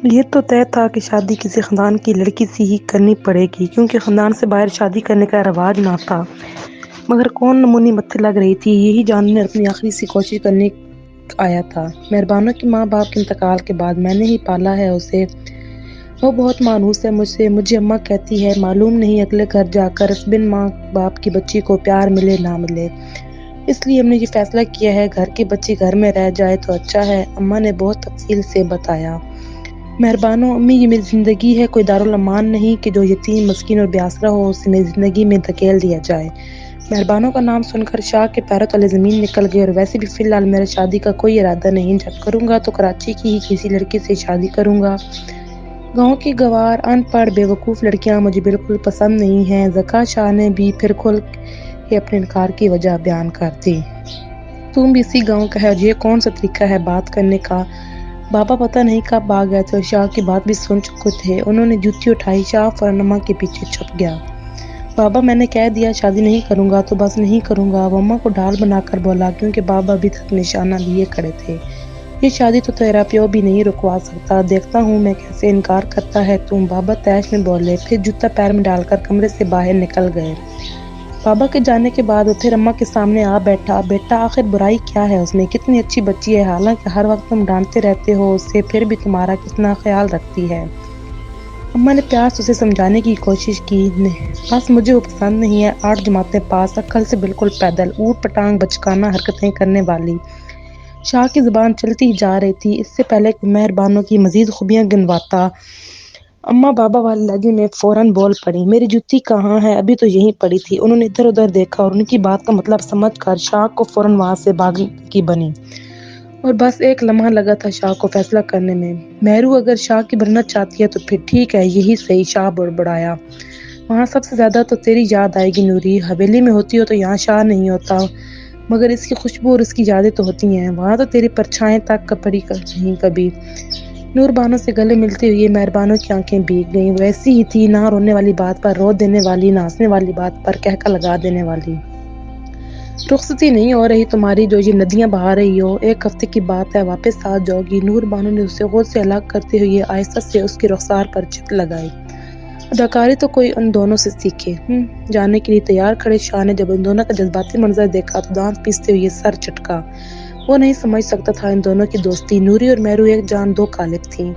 یہ تو طے تھا کہ شادی کسی خاندان کی لڑکی سے ہی کرنی پڑے گی، کیونکہ خاندان سے باہر شادی کرنے کا رواج نہ تھا۔ مگر کون نمونی متھے لگ رہی تھی، یہی جاننے اپنی آخری سی کوشش کرنے آیا تھا۔ مہربانوں کے ماں باپ کے انتقال کے بعد میں نے ہی پالا ہے اسے۔ وہ بہت مانوس ہے مجھ سے، مجھے اماں کہتی ہے معلوم نہیں اگلے گھر جا کر بن ماں باپ کی بچی کو پیار ملے نہ ملے، اس لیے ہم نے یہ فیصلہ کیا ہے گھر کی بچی گھر میں رہ جائے تو اچھا ہے۔ اماں نے بہت تفصیل سے بتایا۔ مہربانوں امی، یہ میری زندگی ہے، کوئی دارالامان نہیں کہ جو یتیم مسکین اور بے آسرا ہو اسے میری زندگی میں دھکیل دیا جائے۔ مہربانوں کا نام سن کر شاہ کے پیروں تلے زمین نکل گئی، اور ویسے بھی فی الحال میرا شادی کا کوئی ارادہ نہیں، جب کروں گا تو کراچی کی ہی کسی لڑکی سے شادی کروں گا۔ گاؤں کی گنوار ان پڑھ بے وقوف لڑکیاں مجھے بالکل پسند نہیں ہیں۔ ذکا شاہ نے بھی پھر کھل کے اپنے انکار کی وجہ بیان کر دی۔ تم بھی اسی گاؤں کا ہے اور یہ کون سا طریقہ ہے بات کرنے کا؟ بابا پتہ نہیں کب آ گئے تھے اور شاہ کی بات بھی سن چکے تھے۔ انہوں نے جوتی اٹھائی، شاہ فوراً اماں کے پیچھے چھپ گیا۔ بابا میں نے کہہ دیا شادی نہیں کروں گا تو بس نہیں کروں گا، وہ اماں کو ڈھال بنا کر بولا، کیونکہ بابا ابھی تک نشانہ لیے کھڑے تھے۔ یہ شادی تو تیرا پیو بھی نہیں رکوا سکتا، دیکھتا ہوں میں کیسے انکار کرتا ہے تم، بابا طیش میں بولے، پھر جوتا پیر میں ڈال کر کمرے سے باہر نکل گئے۔ بابا کے جانے کے بعد وہ پھر اماں کے سامنے آ بیٹھا۔ بیٹا آخر برائی کیا ہے اس میں، کتنی اچھی بچی ہے، حالانکہ ہر وقت تم ڈانٹتے رہتے ہو اسے، پھر بھی تمہارا کتنا خیال رکھتی ہے۔ اماں نے پیار سے اسے سمجھانے کی کوشش کی، بس مجھے وہ پسند نہیں ہے، 8 جماعتیں پاس، عقل سے بالکل پیدل، اوٹ پٹانگ بچکانہ حرکتیں کرنے والی۔ شاہ کی زبان چلتی ہی جا رہی تھی۔ اس سے پہلے کہ مہربانوں کی مزید خوبیاں گنواتا، اماں بابا والے لہجے میں فوراً بول پڑی، میری جوتی کہاں ہے، ابھی تو یہیں پڑی تھی۔ انہوں نے ادھر ادھر دیکھا اور ان کی بات کا مطلب سمجھ کر شاہ کو فوراً وہاں سے بھاگنے کی بنی، اور بس ایک لمحہ لگا تھا شاہ کو فیصلہ کرنے میں۔ مہرو اگر شاہ کی بننا چاہتی ہے تو پھر ٹھیک ہے، یہی صحیح، شاہ بڑبڑایا۔ وہاں سب سے زیادہ تو تیری یاد آئے گی نوری، حویلی میں ہوتی ہو تو یہاں شاہ نہیں ہوتا، مگر اس کی خوشبو اور اس کی یادیں تو ہوتی ہیں، وہاں تو تیری پرچھائیں تک پڑی نہیں کبھی۔ نور بانو سے گلے ملتے ہوئے مہربانوں کی آنکھیں بھیگ گئیں، وہ ایسی ہی تھی، نہ رونے والی بات پر رو دینے والی، نہ ہنسنے والی بات پر کہکا لگا دینے والی۔ رخصتی نہیں ہو رہی تمہاری جو یہ ندیاں بہا رہی ہو، 1 ہفتے کی بات ہے، واپس آ جاؤ گی۔ نور بانو نے اسے خود سے الگ کرتے ہوئے آہستہ سے اس کی رخسار پر چت لگائی۔ اداکاری تو کوئی ان دونوں سے سیکھے۔ جانے کے لیے تیار کھڑے شاہ نے جب ان دونوں کا جذباتی منظر دیکھا تو دانت پیستے ہوئے سر چٹکا۔ وہ نہیں سمجھ سکتا تھا ان دونوں کی دوستی۔ نوری اور مہرو ایک جان دو قالب تھیں۔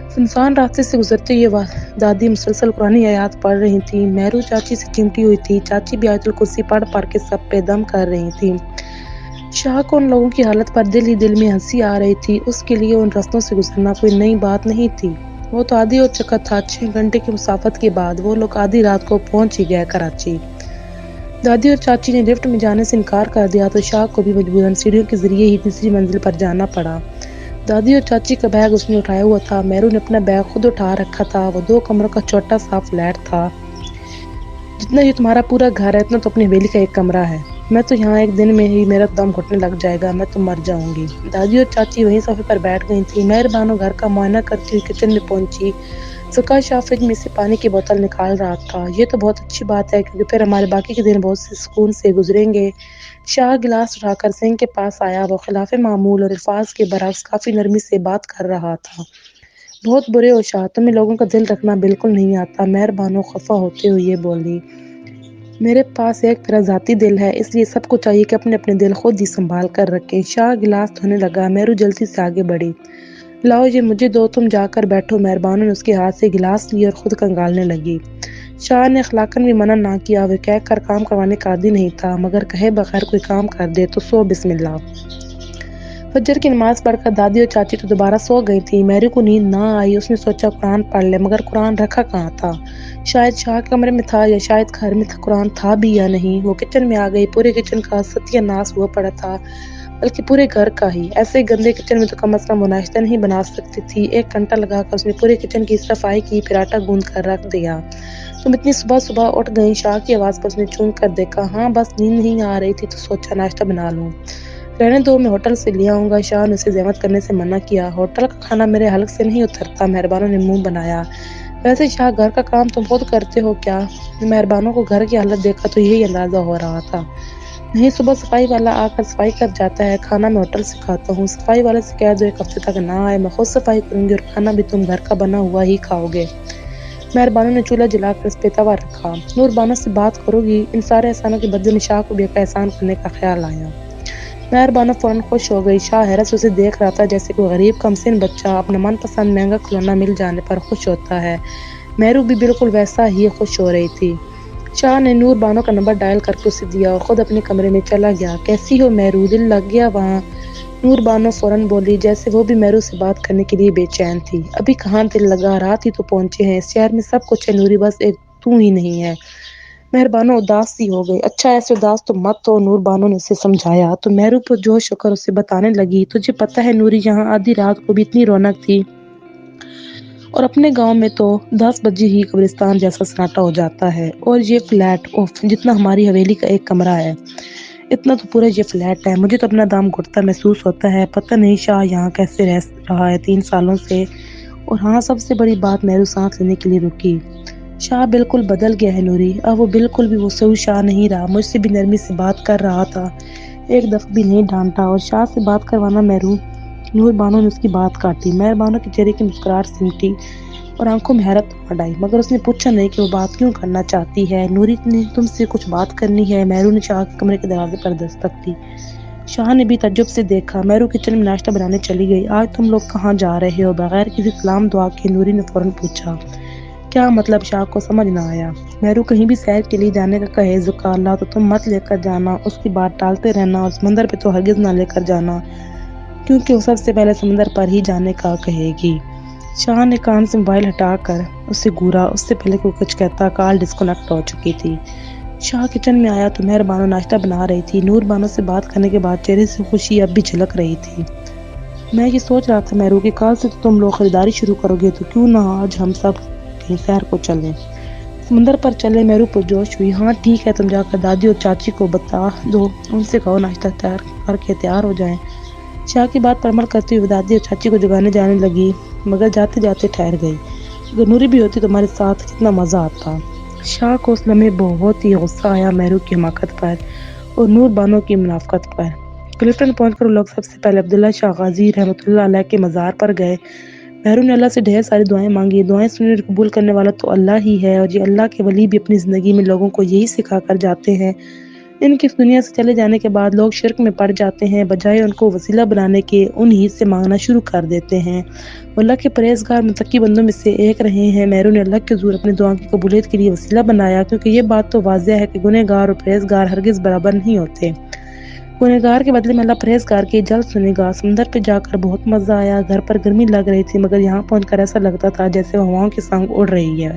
سنسان راستے سے گزرتے ہوئے دادی مسلسل قرآنی آیات پڑھ رہی تھیں۔ مہرو چاچی سے چمٹی ہوئی تھی، چاچی بھی آیت الکرسی پڑھ پڑھ کے سب پہ دم کر رہی تھیں۔ شاہ کو ان لوگوں کی حالت پر دل ہی دل میں ہنسی آ رہی تھی، اس کے لیے ان رستوں سے گزرنا کوئی نئی بات نہیں تھی۔ وہ تو عادی ہو چکا تھا، 6 گھنٹے کی مسافت کے بعد وہ لوگ آدھی رات کو پہنچ ہی گئے کراچی۔ دادی اور چاچی نے لفٹ میں جانے سے انکار کر دیا تو شاہ کو بھی مجبوراً سیڑھیوں کے ذریعے ہی تیسری منزل پر جانا پڑا۔ دادی اور چاچی کا بیگ اس نے اٹھایا ہوا تھا، مہرو نے اپنا بیگ خود اٹھا رکھا تھا۔ وہ 2 کمروں کا چھوٹا سا فلیٹ تھا۔ جتنا یہ تمہارا پورا گھر ہے اتنا تو اپنی حویلی کا 1 کمرہ ہے۔ میں تو یہاں ایک دن میں ہی میرا دم گھٹنے لگ جائے گا، میں تو مر جاؤں گی۔ دادی اور چاچی وہیں صوفے پر بیٹھ گئی تھیں۔ مہربانو گھر کا معائنہ کرتی ہوئی کچن میں پہنچی۔ ذکا شاہ فریج میں سے پانی کی بوتل نکال رہا تھا۔ یہ تو بہت اچھی بات ہے، کیونکہ پھر ہمارے باقی کے دن بہت سے سکون سے گزریں گے۔ شاہ گلاس اٹھا کر سنک کے پاس آیا۔ وہ خلاف معمول اور الفاظ کے برعکس کافی نرمی سے بات کر رہا تھا۔ بہت برے ہو شاہ، تمہیں لوگوں کا دل رکھنا بالکل نہیں آتا۔ مہربانو خفا ہوتے ہوئے بولی، میرے پاس ایک میرا ذاتی دل ہے، اس لیے سب کو چاہیے کہ اپنے اپنے دل خود ہی سنبھال کر رکھیں۔ شاہ گلاس دھونے لگا۔ مہرو جلدی سے آگے بڑھی، لاؤ یہ مجھے دو، تم جا کر بیٹھو۔ مہربانو نے اس کے ہاتھ سے گلاس لی اور خود کنگالنے لگی۔ شاہ نے اخلاقاً بھی منع نہ کیا، وہ کہہ کر کام کروانے کا عادی نہیں تھا، مگر کہے بغیر کوئی کام کر دے تو سو بسم اللہ۔ فجر کی نماز پڑھ کر دادی اور چاچی تو دوبارہ سو گئی تھیں۔ مہرو کو نیند نہ آئی، اس نے سوچا قرآن پڑھ لے، مگر قرآن رکھا کہاں تھا؟ شاید شاہ کے کمرے میں تھا، یا شاید گھر میں قرآن تھا بھی یا نہیں۔ وہ کچن میں آ گئی۔ پورے کچن کا ستیہ ناش ہوا پڑا تھا، بلکہ پورے گھر کا ہی۔ ایسے گندے کچن میں تو کم از کم وہ ناشتہ نہیں بنا سکتی تھی۔ 1 گھنٹہ لگا کر اس نے پورے کچن کی صفائی کی، پھر آٹا گوندھ کر رکھ دیا۔ تم اتنی صبح صبح اٹھ گئیں؟ شاہ کی آواز پر اس نے چونک کر دیکھا۔ ہاں بس نیند نہیں آ رہی تھی تو سوچا ناشتہ بنا لوں۔ رہنے دو، میں ہوٹل سے لے آؤں گا۔ شاہ نے اسے زحمت کرنے سے منع کیا۔ ہوٹل کا کھانا میرے حلق سے نہیں اترتا۔ مہربانو نے منہ بنایا۔ ویسے شاہ گھر کا کام تم خود کرتے ہو کیا؟ مہربانو کو گھر کی حالت دیکھ کر تو یہی اندازہ ہو رہا تھا۔ نہیں صبح صفائی والا آ کر صفائی کر جاتا ہے، کھانا میں ہوٹل سے کھاتا ہوں، صفائی والے سے کہہ دو ایک ہفتے تک نہ آئے، میں خود صفائی کروں گی اور کھانا بھی تم گھر کا بنا ہوا ہی کھاؤ گے۔ مہر بانو نے چولہا جلا کر اس پہ توا رکھا۔ نور بانو سے بات کرو گی؟ ان سارے احسانوں کے بدلے میں شاہ کو بھی ایک احسان کرنے کا خیال آیا۔ مہر بانو فوراً خوش ہو گئی۔ شاہ حیرت سے اسے دیکھ رہا تھا جیسے کوئی غریب کمسن بچہ اپنا من پسند مہنگا کھلونا مل جانے پر خوش ہوتا ہے۔ مہرو بھی بالکل ویسا ہی خوش ہو رہی تھی۔ شاہ نے نور بانو کا نمبر ڈائل کر کے اسے دیا اور خود اپنے کمرے میں چلا گیا۔ کیسی ہو مہرو؟ دل لگ گیا وہاں؟ نور بانو فوراً بولی جیسے وہ بھی مہرو سے بات کرنے کے لیے بے چین تھی۔ ابھی کہاں دل لگا، رات ہی تو پہنچے ہیں، اس شہر میں سب کچھ ہے نوری، بس ایک تو ہی نہیں ہے۔ مہر بانو اداس سی ہو گئی۔ اچھا ایسے اداس تو مت ہو، نور بانو نے اسے سمجھایا تو مہرو پر جوش ہو کر اسے بتانے لگی، تجھے پتہ ہے نوری یہاں آدھی رات کو بھی اتنی رونق تھی اور اپنے گاؤں میں تو 10 بجے ہی قبرستان جیسا سناٹا ہو جاتا ہے، اور یہ فلیٹ اوف جتنا ہماری حویلی کا ایک کمرہ ہے اتنا تو پورا یہ فلیٹ ہے، مجھے تو اپنا دم گھٹتا محسوس ہوتا ہے، پتہ نہیں شاہ یہاں کیسے رہ رہا ہے 3 سالوں سے۔ اور ہاں سب سے بڑی بات، مہرو سانس لینے کے لیے رکی۔ شاہ بالکل بدل گیا ہے نوری، اب وہ بالکل بھی وہ سوئی شاہ نہیں رہا، مجھ سے بھی نرمی سے بات کر رہا تھا، ایک دفعہ بھی نہیں ڈانٹا۔ اور شاہ سے بات کروانا مہرو؟ نور بانو نے اس کی بات کاٹی۔ مہر بانو کے چہرے کی مسکراہٹ سمٹی اور آنکھوں میں حیرت امڑ آئی، مگر اس نے پوچھا نہیں کہ وہ بات کیوں کرنا چاہتی ہے۔ نوری نے تم سے کچھ بات کرنی ہے؟ مہرو نے شاہ کے کمرے کے دروازے پر دستک دی۔ شاہ نے بھی تعجب سے دیکھا۔ مہرو کچن میں ناشتہ بنانے چلی گئی۔ آج تم لوگ کہاں جا رہے ہو؟ بغیر کسی سلام دعا کے نوری نے فوراً پوچھا۔ کیا مطلب؟ شاہ کو سمجھ نہ آیا۔ مہرو کہیں بھی سیر کے لیے جانے کا کہے زکا اللہ تو تم مت لے کر جانا، اس کی بات ٹالتے رہنا، اور سمندر پہ تو ہرگز نہ لے کر جانا کیونکہ وہ سب سے پہلے سمندر پر ہی جانے کا کہے گی۔ شاہ نے کان سے موبائل ہٹا کر اسے گھورا، اس سے پہلے کوئی کچھ کہتا کال ڈسکنیکٹ ہو چکی تھی۔ شاہ کچن میں آیا تو مہر بانو ناشتہ بنا رہی تھی۔ نور بانو سے بات کرنے کے بعد چہرے سے خوشی اب بھی جھلک رہی تھی۔ میں یہ سوچ رہا تھا مہرو کہ کل سے تو تم لوگ خریداری شروع کرو گے، تو کیوں نہ آج ہم سب کہیں سیر کو چلیں، سمندر پر چلیں؟ مہرو پرجوش ہوئی۔ ہاں ٹھیک ہے، تم جا کر دادی اور چاچی کو بتا دو، ان سے کہو ناشتہ تیار کر کے تیار ہو جائیں۔ شاہ کی بات پر عمل کرتے ہوئے دادی اور چاچی کو جگانے جانے لگی، مگر جاتے جاتے ٹھہر گئی۔ اگر نوری بھی ہوتی تو ہمارے ساتھ کتنا مزہ آتا۔ شاہ کو اس لمحے بہت ہی غصہ آیا مہرو کی حماقت پر اور نور بانو کی منافقت پر۔ کلفٹن پہنچ کر وہ لوگ سب سے پہلے عبداللہ شاہ غازی رحمۃ اللہ علیہ کے مزار پر گئے۔ مہرو نے اللہ سے ڈھیر ساری دعائیں مانگی۔ دعائیں سننے اور قبول کرنے والا تو اللہ ہی ہے، اور یہ اللہ کے ولی بھی اپنی زندگی میں لوگوں کو یہی سکھا کر جاتے ہیں۔ ان کی اس دنیا سے چلے جانے کے بعد لوگ شرک میں پڑ جاتے ہیں، بجائے ان کو وسیلہ بنانے کے انہی سے مانگنا شروع کر دیتے ہیں۔ وہ اللہ کے پرہیزگار متقی بندوں میں سے ایک رہے ہیں۔ مہرو نے اللہ کے حضور اپنی دعا کی قبولیت کے لیے وسیلہ بنایا، کیونکہ یہ بات تو واضح ہے کہ گنہگار اور پرہیزگار ہرگز برابر نہیں ہوتے۔ گنہگار کے بدلے میں اللہ پرہیزگار کی جلد سنے گا۔ سمندر پہ جا کر بہت مزہ آیا۔ گھر پر گرمی لگ رہی تھی، مگر یہاں پہنچ کر ایسا لگتا تھا جیسے وہ ہواؤں کے سنگ اڑ رہی ہے۔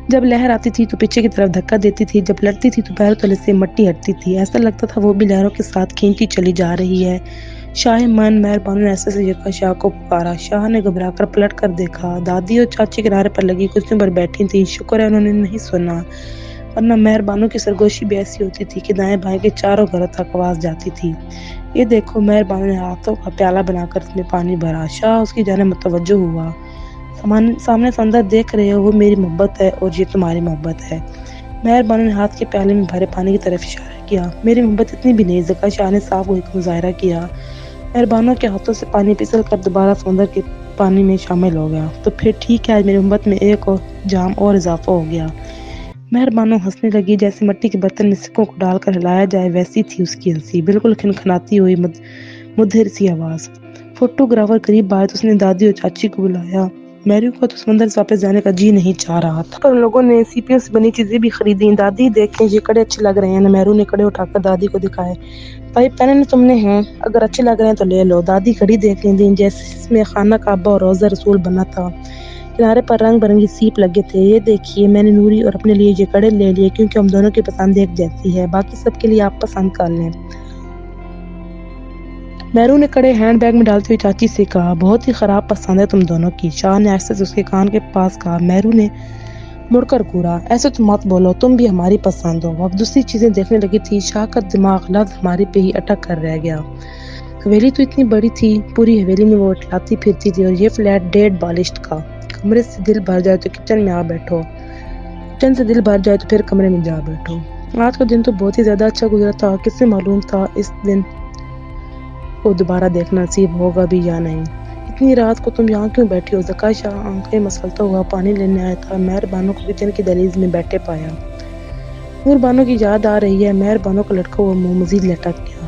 جب لہر آتی تھی تو پیچھے کی طرف دھکا دیتی تھی، جب لڑتی تھی تو پیروں تلے سے مٹی ہٹتی تھی، ایسا لگتا تھا وہ بھی لہروں کے ساتھ کھینچی چلی جا رہی ہے۔ شاہ من مہر بانو نے ایسے سے یکا شاہ کو پکارا۔ شاہ نے گھبرا کر پلٹ کر دیکھا۔ دادی اور چاچی کنارے پر لگی کرسیوں پر بیٹھی تھیں، شکر ہے انہوں نے نہیں سنا، ورنہ مہر بانو کی سرگوشی بھی ایسی ہوتی تھی کہ دائیں بائیں کے چاروں گھروں تک آواز جاتی تھی۔ یہ دیکھو، مہر بانو نے ہاتھوں کا پیالہ بنا کر اس میں پانی بھرا۔ شاہ اس کی جانب متوجہ ہوا۔ سامنے سمندر دیکھ رہے ہو، وہ میری محبت ہے اور یہ تمہاری محبت ہے۔ مہر بانو نے ہاتھ کے پیالے میں بھرے پانی کی طرف اشارہ کیا۔ میری محبت اتنی بھی نہیں، زکا شاہ نے صاف گوئی کا مظاہرہ کیا۔ مہر بانو کے ہاتھوں سے پانی پھسل کر دوبارہ سمندر کے پانی میں شامل ہو گیا۔ تو پھر ٹھیک ہے، آج میری محبت میں ایک اور جام اور اضافہ ہو گیا۔ مہر بانو ہنسنے لگی، جیسے مٹی کے برتن میں سکوں کو ڈال کر ہلایا جائے، ویسی تھی اس کی ہنسی، بالکل کھنکھناتی ہوئی مدھر سی آواز۔ فوٹوگرافر قریب آئے تو اس نے دادی اور چاچی کو بلایا۔ مہرو کو تو سمندر سے واپس جانے کا جی نہیں چاہ رہا تھا، پر ان لوگوں نے سیپیوں سے بنی چیزیں بھی خریدیں۔ دادی دیکھیں، یہ کڑے اچھے لگ رہے ہیں نا؟ مہرو نے کڑے اٹھا کر دادی کو دکھائے۔ بھائی پہنے تم نے ہیں، اگر اچھے لگ رہے ہیں تو لے لو۔ دادی گھڑی دیکھ لیں دیں، جس میں خانہ کعبہ اور روضہ رسول بنا تھا، کنارے پر رنگ برنگی سیپ لگے تھے۔ یہ دیکھیے، میں نے نوری اور اپنے لیے یہ کڑے لے لیے کیونکہ ہم دونوں کی پسند ایک جیسی ہے، باقی سب کے لیے آپ پسند کر لیں۔ مہرو نے کڑے ہینڈ بیگ میں ڈالتے ہوئے چاچی سے کہا، بہت ہی خراب پسند ہے تم دونوں کی۔ شاہ نے آہستہ سے اس کے کان کے پاس کہا۔ مہرو نے مڑ کر گھورا، ایسے تو مت بولو، تم بھی ہماری پسند ہو۔ وہ اب دوسری چیزیں دیکھنے لگی تھی۔ شاہ کا دماغ لفظ ہماری پہ ہی اٹک کر رہ گیا۔ حویلی تو اتنی بڑی تھی، پوری حویلی میں وہ اٹھلاتی پھرتی تھی، اور یہ فلیٹ 1.5 بالشت کا۔ کمرے سے دل بھر جائے تو کچن میں آ بیٹھو، کچن سے دل بھر جائے تو پھر کمرے میں جا بیٹھو۔ آج کا دن تو بہت ہی زیادہ اچھا گزرا تھا، کسے معلوم تھا اس دن کو دوبارہ دیکھنا نصیب ہوگا بھی یا نہیں۔ اتنی رات کو تم یہاں کیوں بیٹھی ہو؟ زکا شاہ آنکھیں مسلتا ہوا پانی لینے آیا تھا۔ مہر بانو کو کچن کی دہلیز میں بیٹھے پایا۔ نور بانو کی یاد آ رہی ہے۔ مہر بانو کا لٹکا ہوا منہ مزید لٹک گیا۔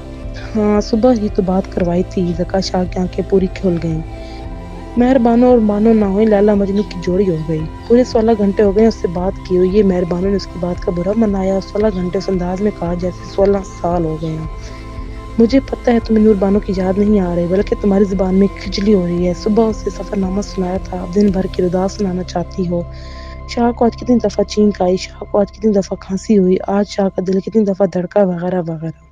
ہاں، صبح ہی تو بات کروائی تھی۔ زکا شاہ کی آنکھیں پوری کھل گئیں۔ مہر بانو اور بانو نہ ہوئی لیلا مجنوں کی جوڑی ہو گئی۔ پورے 16 گھنٹے ہو گئے اس سے بات کی ہوئی۔ مہر بانو نے اس کی بات کا برا منایا اور 16 گھنٹے اس انداز میں کہا جیسے 16 سال ہو گئے ہیں۔ مجھے پتہ ہے تمہیں نور بانو کی یاد نہیں آ رہی، بلکہ تمہاری زبان میں کھجلی ہو رہی ہے۔ صبح اسے سفر نامہ سنایا تھا، اب دن بھر کی ردا سنانا چاہتی ہو۔ شاہ کو آج کتنی دفعہ چھینک آئی، شاہ کو آج کتنی دفعہ کھانسی ہوئی، آج شاہ کا دل کتنی دفعہ دھڑکا، وغیرہ وغیرہ۔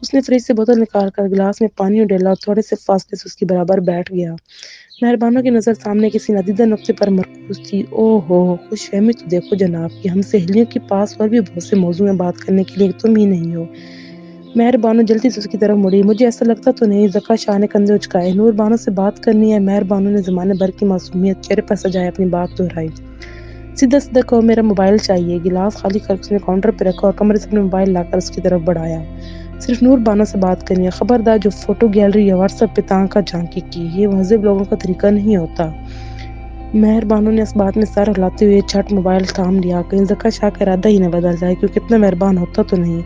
اس نے فریج سے بوتل نکال کر گلاس میں پانی ڈالا اور تھوڑے سے فاصلے سے اس کی برابر بیٹھ گیا۔ مہر بانو کی نظر سامنے کسی نادیدہ نقطے پر مرکوز تھی۔ اوہ ہو، خوش فہمی تو دیکھو جناب کی، ہم سہیلیوں کے پاس اور بھی بہت سے موضوع ہیں بات کرنے کے لیے، تم ہی نہیں ہو۔ مہر بانو جلدی سے اس کی طرف مڑی۔ مجھے ایسا لگتا تو نہیں۔ زکا شاہ نے کندھے اچکائے۔ نور بانو سے بات کرنی ہے؟ مہر بانو نے زمانے بھر کی معصومیت چہرے پر سجائے اپنی بات دہرائی۔ سیدھا سیدھا کہو میرا موبائل چاہیے۔ گلاس خالی کر کے اس نے کاؤنٹر پہ رکھا اور کمرے سے اپنا موبائل لا کر اس کی طرف بڑھایا۔ صرف نور بانو سے بات کرنی ہے، خبردار جو فوٹو گیلری یا واٹس ایپ پہ تانکا جھانکی کی، یہ مہذب لوگوں کا طریقہ نہیں ہوتا۔ مہر بانو نے اس بات میں سر ہلاتے ہوئے جھٹ موبائل تھام لیا، کہیں زکا شاہ کا ارادہ ہی نہ بدل جائے، کیونکہ اتنا مہربان ہوتا تو نہیں۔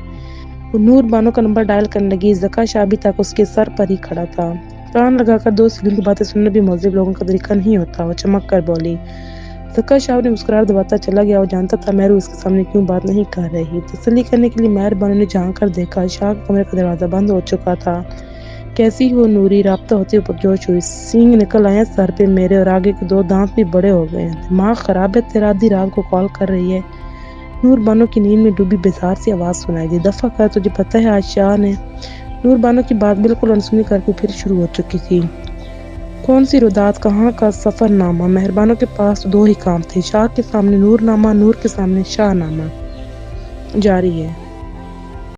وہ نور بانو کا نمبر ڈائل کرنے لگی۔ زکا شاہ ابھی تک اس کے سر پر ہی کھڑا تھا۔ کان لگا کر دو سیلیوں کی باتیں سننا بھی مہذب لوگوں کا طریقہ نہیں ہوتا۔ وہ چمک کر بولی۔ زکا شاہ نے مسکراہٹ دباتا چلا گیا۔ وہ جانتا تھا مہرو اس کے سامنے کیوں بات نہیں کر رہی۔ تسلی کرنے کے لیے مہر بانو نے جھانک کر دیکھا، شاہ کے کمرے کا دروازہ بند ہو چکا تھا۔ کیسی ہو نوری؟ رابطہ ہوتے ہوئے پرجوش ہوئی۔ سینگ نکل آئے ہیں سر پہ میرے اور آگے کے 2 دانت بھی بڑے ہو گئے ہیں۔ دماغ خراب ہے تیرا؟ آدھی رات کو کال کر رہی ہے۔ نور بانو کی نیند میں ڈوبی بیزار سی آواز سنائی دی۔ دفع کر، تجھے پتہ ہے آج شاہ نے… نور بانو کی بات بالکل انسنی کر کے پھر شروع ہو چکی تھی۔ کون سی رودات؟ کہاں کا سفر نامہ؟ مہر بانو کے پاس تو 2 ہی کام تھے، شاہ کے سامنے نور نامہ، نور کے سامنے شاہ نامہ۔ جاری ہے۔